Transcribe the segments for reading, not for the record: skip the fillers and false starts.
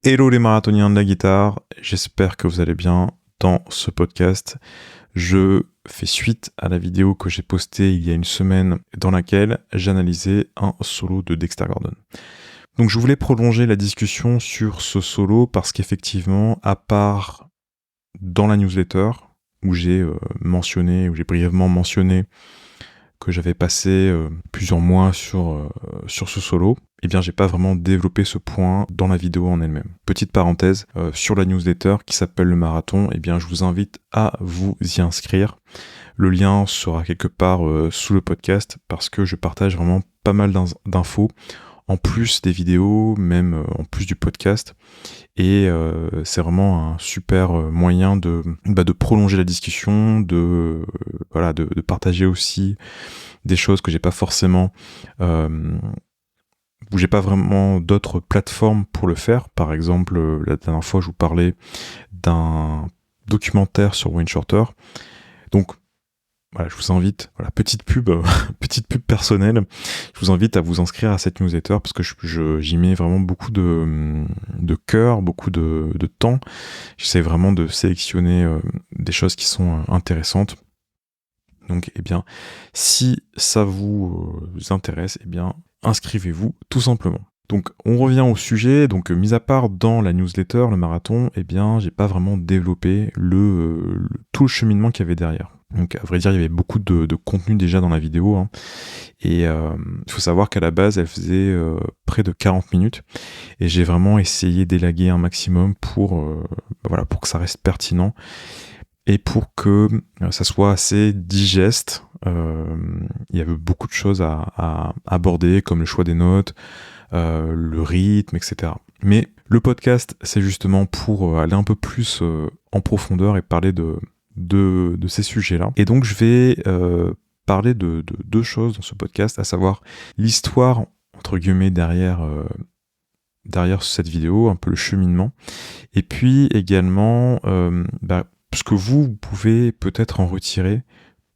Hello les marathoniens de la guitare, j'espère que vous allez bien dans ce podcast. Je fais suite à la vidéo que j'ai postée il y a une semaine dans laquelle j'analysais un solo de Dexter Gordon. Donc je voulais prolonger la discussion sur ce solo parce qu'effectivement, à part dans la newsletter où j'ai brièvement mentionné que j'avais passé plusieurs mois sur ce solo, eh bien j'ai pas vraiment développé ce point dans la vidéo en elle-même. Petite parenthèse, sur la newsletter qui s'appelle le marathon, eh bien je vous invite à vous y inscrire. Le lien sera quelque part sous le podcast parce que je partage vraiment pas mal d'infos en plus des vidéos, même en plus du podcast. Et c'est vraiment un super moyen de prolonger la discussion, de partager aussi des choses que j'ai pas forcément, où j'ai pas vraiment d'autres plateformes pour le faire. Par exemple, la dernière fois, je vous parlais d'un documentaire sur Wayne Shorter. Donc, voilà, je vous invite, petite pub, petite pub personnelle. Je vous invite à vous inscrire à cette newsletter parce que j'y mets vraiment beaucoup de cœur, beaucoup de temps. J'essaie vraiment de sélectionner des choses qui sont intéressantes. Donc, eh bien, si ça vous intéresse, eh bien, inscrivez-vous tout simplement. Donc, on revient au sujet. Donc, mis à part dans la newsletter, le marathon, eh bien, j'ai pas vraiment développé tout le cheminement qu'il y avait derrière. Donc, à vrai dire, il y avait beaucoup de contenu déjà dans la vidéo, hein. Et il faut savoir qu'à la base, elle faisait près de 40 minutes. Et j'ai vraiment essayé d'élaguer un maximum pour que ça reste pertinent et pour que ça soit assez digeste. Il y avait beaucoup de choses à aborder, comme le choix des notes, le rythme, etc. Mais le podcast, c'est justement pour aller un peu plus en profondeur et parler de ces sujets-là. Et donc, je vais parler de deux choses dans ce podcast, à savoir l'histoire, entre guillemets, derrière cette vidéo, un peu le cheminement, et puis également ce que vous pouvez peut-être en retirer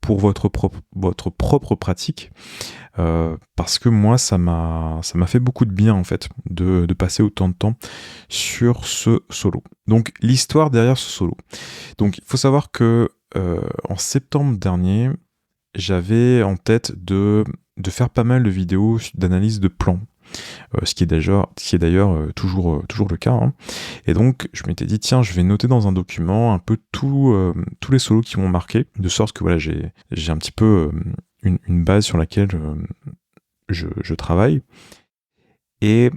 pour votre propre pratique, parce que moi ça m'a fait beaucoup de bien en fait de passer autant de temps sur ce solo. Donc l'histoire derrière ce solo. Donc il faut savoir que en septembre dernier, j'avais en tête de faire pas mal de vidéos d'analyse de plans. Ce qui est d'ailleurs toujours le cas, hein. Et donc je m'étais dit tiens, je vais noter dans un document un peu tous les solos qui m'ont marqué, de sorte que voilà, j'ai un petit peu une base sur laquelle je travaille. Et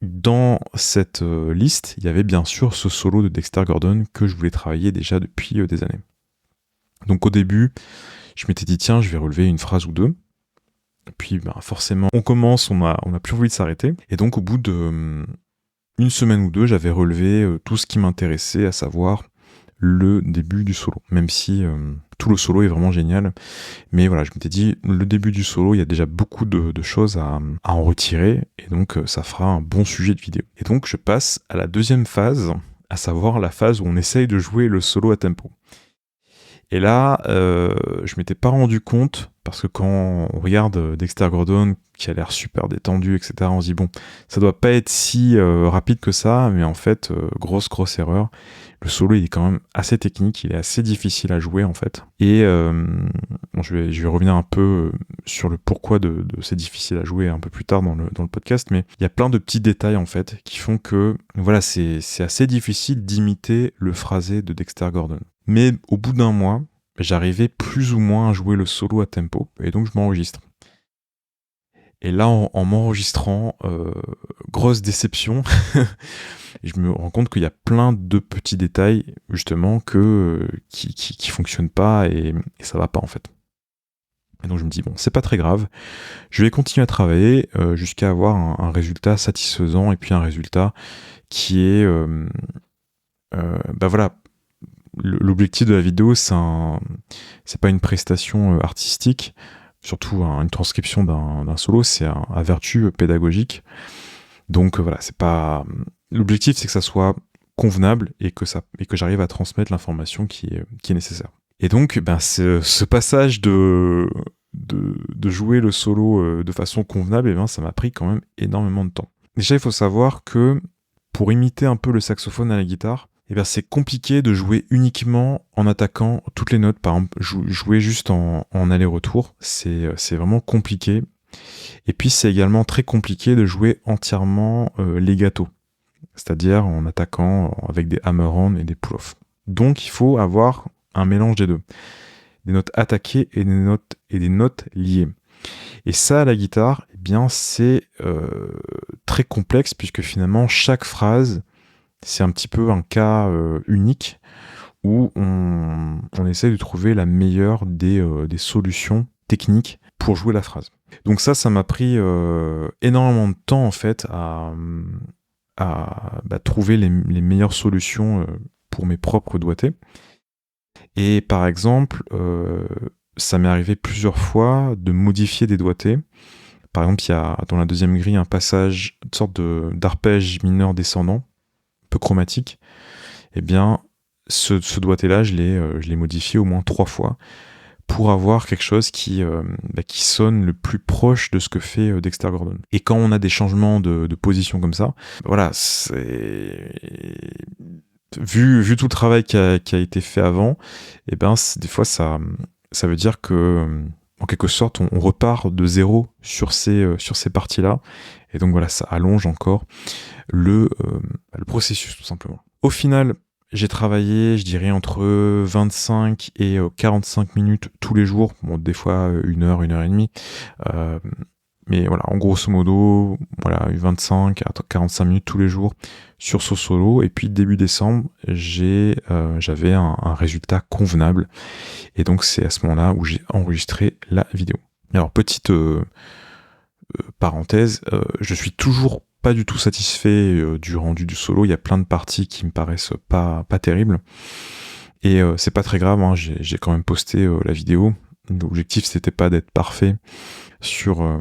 dans cette liste, il y avait bien sûr ce solo de Dexter Gordon que je voulais travailler déjà depuis des années. Donc au début, je m'étais dit tiens, je vais relever une phrase ou deux. Puis forcément, on commence, on a plus envie de s'arrêter. Et donc au bout de une semaine ou deux, j'avais relevé tout ce qui m'intéressait, à savoir le début du solo. Même si tout le solo est vraiment génial. Mais voilà, je m'étais dit, le début du solo, il y a déjà beaucoup de choses à en retirer. Et donc ça fera un bon sujet de vidéo. Et donc je passe à la deuxième phase, à savoir la phase où on essaye de jouer le solo à tempo. Et là, je m'étais pas rendu compte, parce que quand on regarde Dexter Gordon, qui a l'air super détendu, etc., on se dit, bon, ça doit pas être si rapide que ça, mais en fait, grosse erreur. Le solo, il est quand même assez technique, il est assez difficile à jouer, en fait. Et je vais revenir un peu sur le pourquoi de c'est difficile à jouer un peu plus tard dans le podcast, mais il y a plein de petits détails, en fait, qui font que, voilà, c'est assez difficile d'imiter le phrasé de Dexter Gordon. Mais au bout d'un mois, j'arrivais plus ou moins à jouer le solo à tempo, et donc je m'enregistre. Et là, en m'enregistrant, grosse déception, je me rends compte qu'il y a plein de petits détails, justement, qui fonctionnent pas, et ça va pas, en fait. Et donc je me dis, bon, c'est pas très grave, je vais continuer à travailler jusqu'à avoir un résultat satisfaisant, et puis un résultat qui est... voilà, l'objectif de la vidéo, c'est pas une prestation artistique, surtout une transcription d'un solo, c'est un vertu pédagogique. Donc voilà, c'est pas. L'objectif, c'est que ça soit convenable et que j'arrive à transmettre l'information qui est nécessaire. Et donc, ce passage de jouer le solo de façon convenable, ça m'a pris quand même énormément de temps. Déjà, il faut savoir que pour imiter un peu le saxophone à la guitare, eh bien, c'est compliqué de jouer uniquement en attaquant toutes les notes. Par exemple, jouer juste en aller-retour, c'est vraiment compliqué. Et puis, c'est également très compliqué de jouer entièrement legato, c'est-à-dire en attaquant avec des hammer-on et des pull-off. Donc, il faut avoir un mélange des deux. Des notes attaquées et des notes liées. Et ça, à la guitare, eh bien, c'est très complexe, puisque finalement, chaque phrase, c'est un petit peu un cas unique où on essaie de trouver la meilleure des solutions techniques pour jouer la phrase. Donc ça m'a pris énormément de temps en fait à trouver les meilleures solutions pour mes propres doigtés. Et par exemple, ça m'est arrivé plusieurs fois de modifier des doigtés. Par exemple, il y a dans la deuxième grille un passage, une sorte d'arpège mineur descendant, un peu chromatique. Eh bien, ce doigté-là, je l'ai modifié au moins 3 fois pour avoir quelque chose qui sonne le plus proche de ce que fait Dexter Gordon. Et quand on a des changements de position comme ça, voilà, c'est... Vu tout le travail qui a été fait avant, eh ben, des fois, ça veut dire que, en quelque sorte, on repart de zéro sur ces parties-là. Et donc voilà, ça allonge encore le processus, tout simplement. Au final, j'ai travaillé, je dirais, entre 25 et 45 minutes tous les jours. Bon, des fois, 1 heure, 1 heure et demie. Mais voilà, en grosso modo, voilà, 25 à 45 minutes tous les jours sur ce solo. Et puis, début décembre, j'avais un résultat convenable. Et donc, c'est à ce moment-là où j'ai enregistré la vidéo. Alors, petite parenthèse, je suis toujours pas du tout satisfait du rendu du solo. Il y a plein de parties qui me paraissent pas terribles. Et c'est pas très grave, hein, j'ai quand même posté la vidéo. L'objectif, c'était pas d'être parfait sur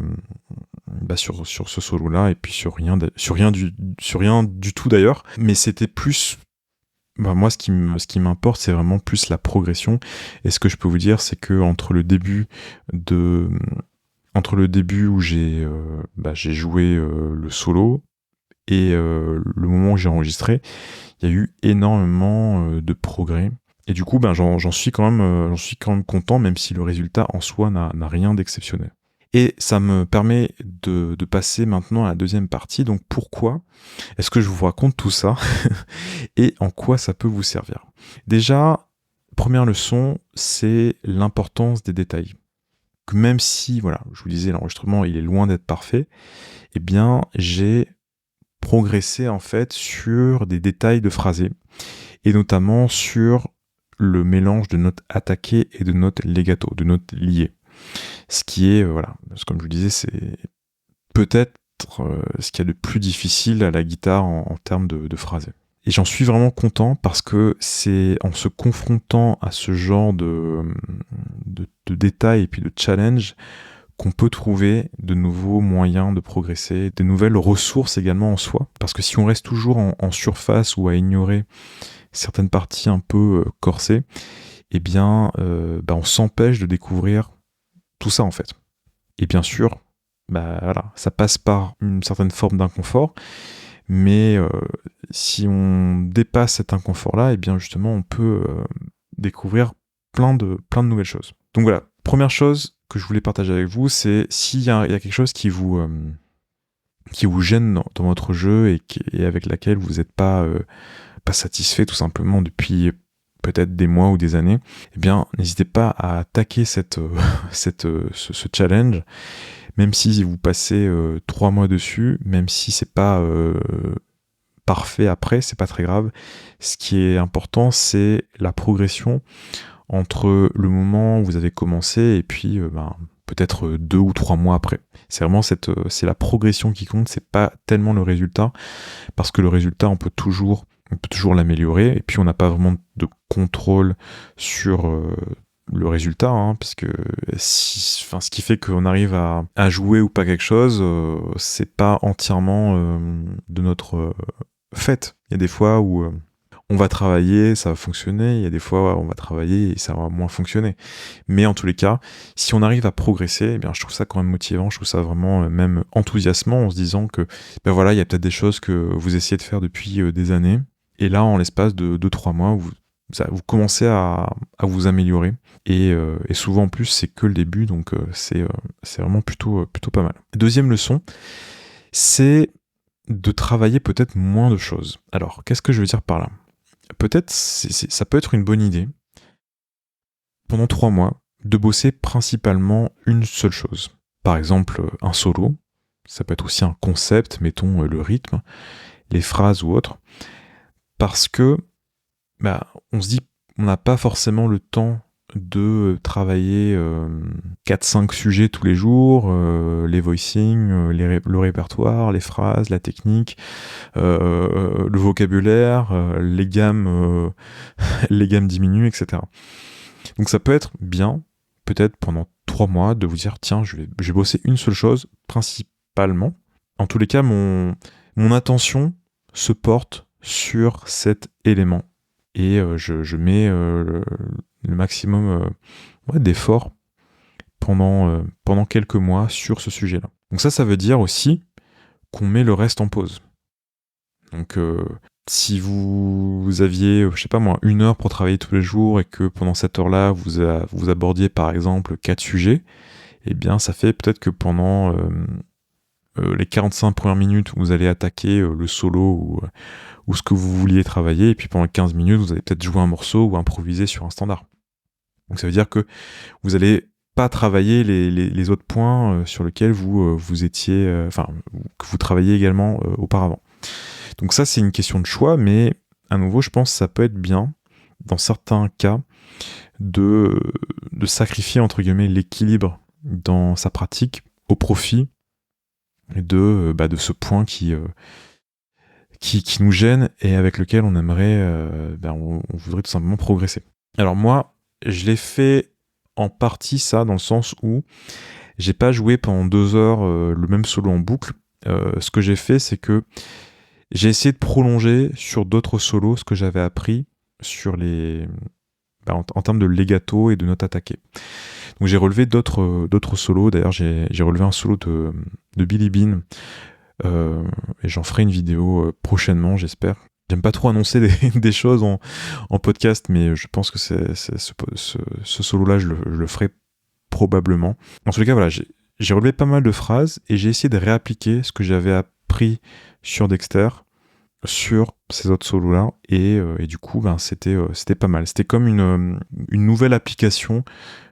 ce solo-là, et puis sur rien du tout d'ailleurs. Mais c'était plus... moi, ce qui m'importe, c'est vraiment plus la progression. Et ce que je peux vous dire, c'est que entre le début où j'ai joué le solo et le moment où j'ai enregistré, il y a eu énormément de progrès. Et du coup, j'en suis quand même content, même si le résultat en soi n'a rien d'exceptionnel. Et ça me permet de passer maintenant à la deuxième partie. Donc pourquoi est-ce que je vous raconte tout ça et en quoi ça peut vous servir? Déjà, première leçon, c'est l'importance des détails. Que même si, voilà, je vous disais, l'enregistrement il est loin d'être parfait, eh bien j'ai progressé en fait sur des détails de phrasé, et notamment sur le mélange de notes attaquées et de notes legato, de notes liées. Ce qui est, comme je vous disais, c'est peut-être ce qu'il y a de plus difficile à la guitare en termes de phrasé. Et j'en suis vraiment content parce que c'est en se confrontant à ce genre de détails et puis de challenge qu'on peut trouver de nouveaux moyens de progresser, des nouvelles ressources également en soi. Parce que si on reste toujours en surface ou à ignorer certaines parties un peu corsées, eh bien, on s'empêche de découvrir tout ça en fait. Et bien sûr, ça passe par une certaine forme d'inconfort, mais si on dépasse cet inconfort-là, eh bien justement, on peut découvrir plein de nouvelles choses. Donc voilà, première chose que je voulais partager avec vous, c'est s'il y a quelque chose qui vous gêne dans votre jeu et avec laquelle vous n'êtes pas satisfait tout simplement depuis peut-être des mois ou des années, eh bien n'hésitez pas à attaquer ce challenge, même si vous passez 3 mois dessus, même si c'est pas parfait après, c'est pas très grave. Ce qui est important, c'est la progression entre le moment où vous avez commencé et puis peut-être 2 ou 3 mois après. C'est vraiment c'est la progression qui compte, c'est pas tellement le résultat, parce que le résultat, on peut toujours l'améliorer, et puis on n'a pas vraiment de contrôle sur le résultat, hein, parce que ce qui fait qu'on arrive à jouer ou pas quelque chose, c'est pas entièrement de notre fait. Il y a des fois où on va travailler, ça va fonctionner, il y a des fois on va travailler et ça va moins fonctionner. Mais en tous les cas, si on arrive à progresser, eh bien je trouve ça quand même motivant, je trouve ça vraiment même enthousiasmant en se disant que ben voilà, il y a peut-être des choses que vous essayez de faire depuis des années, et là en l'espace de 2-3 mois, vous commencez à vous améliorer, et souvent en plus c'est que le début, donc c'est vraiment plutôt pas mal. Deuxième leçon, c'est de travailler peut-être moins de choses. Alors, qu'est-ce que je veux dire par là ? Peut-être, ça peut être une bonne idée, pendant 3 mois, de bosser principalement une seule chose. Par exemple, un solo, ça peut être aussi un concept, mettons le rythme, les phrases ou autre, parce que on se dit, on n'a pas forcément le temps de travailler 4-5 sujets tous les jours, les voicings, le répertoire, les phrases, la technique, le vocabulaire, les gammes diminuent, etc. Donc ça peut être bien, peut-être pendant 3 mois, de vous dire, tiens, je vais bosser une seule chose, principalement. En tous les cas, mon attention se porte sur cet élément. Et je mets le maximum d'efforts pendant quelques mois sur ce sujet-là. Donc ça veut dire aussi qu'on met le reste en pause. Donc si vous aviez, je sais pas moi, 1 heure pour travailler tous les jours et que pendant cette heure-là, vous abordiez par exemple 4 sujets, eh bien ça fait peut-être que pendant les 45 premières minutes, vous allez attaquer le solo ou ce que vous vouliez travailler, et puis pendant 15 minutes, vous allez peut-être jouer un morceau ou improviser sur un standard. Donc ça veut dire que vous allez pas travailler les autres points sur lesquels vous étiez, que vous travailliez également auparavant. Donc ça, c'est une question de choix, mais à nouveau, je pense que ça peut être bien, dans certains cas, de sacrifier, entre guillemets, l'équilibre dans sa pratique au profit de ce point qui nous gêne et avec lequel on aimerait, on voudrait tout simplement progresser. Alors moi, je l'ai fait en partie ça, dans le sens où j'ai pas joué pendant 2 heures le même solo en boucle. Ce que j'ai fait, c'est que j'ai essayé de prolonger sur d'autres solos ce que j'avais appris sur en termes de legato et de notes attaquées. Donc j'ai relevé d'autres solos. D'ailleurs, j'ai relevé un solo de Billy Bean, et j'en ferai une vidéo prochainement, j'espère. J'aime pas trop annoncer des choses en podcast, mais je pense que ce solo-là, je le ferai probablement. En tous les cas, voilà, j'ai relevé pas mal de phrases et j'ai essayé de réappliquer ce que j'avais appris sur Dexter sur ces autres solos-là, et du coup, c'était pas mal. C'était comme une nouvelle application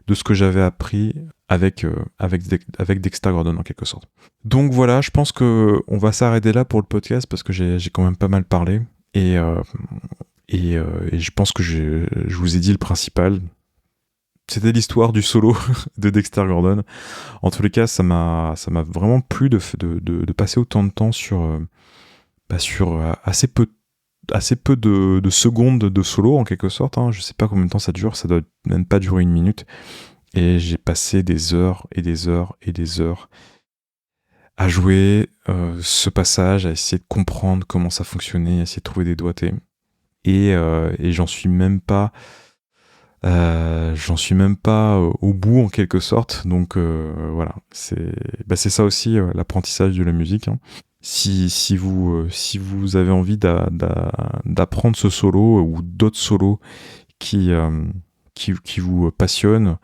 de ce que j'avais appris avec Dexter Gordon, en quelque sorte. Donc voilà, je pense que on va s'arrêter là pour le podcast, parce que j'ai quand même pas mal parlé, et je pense que je vous ai dit le principal. C'était l'histoire du solo de Dexter Gordon. En tous les cas, ça m'a vraiment plu de passer autant de temps sur assez peu de secondes de solo, en quelque sorte. Je sais pas combien de temps ça dure, ça doit même pas durer 1 minute. Et j'ai passé des heures et des heures et des heures à jouer ce passage, à essayer de comprendre comment ça fonctionnait, à essayer de trouver des doigtés. Et j'en suis même pas au bout, en quelque sorte. Donc voilà, c'est ça aussi l'apprentissage de la musique. Si vous avez envie d'apprendre ce solo ou d'autres solos qui vous passionnent,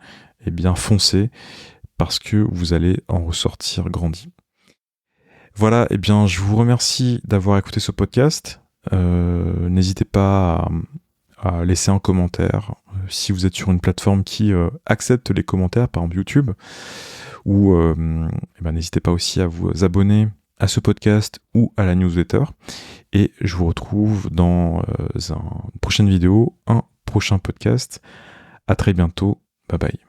eh bien foncez, parce que vous allez en ressortir grandi. Voilà, eh bien je vous remercie d'avoir écouté ce podcast. N'hésitez pas à laisser un commentaire si vous êtes sur une plateforme qui accepte les commentaires, par exemple YouTube, ou n'hésitez pas aussi à vous abonner à ce podcast ou à la newsletter, et je vous retrouve dans une prochaine vidéo, un prochain podcast. À très bientôt, bye bye.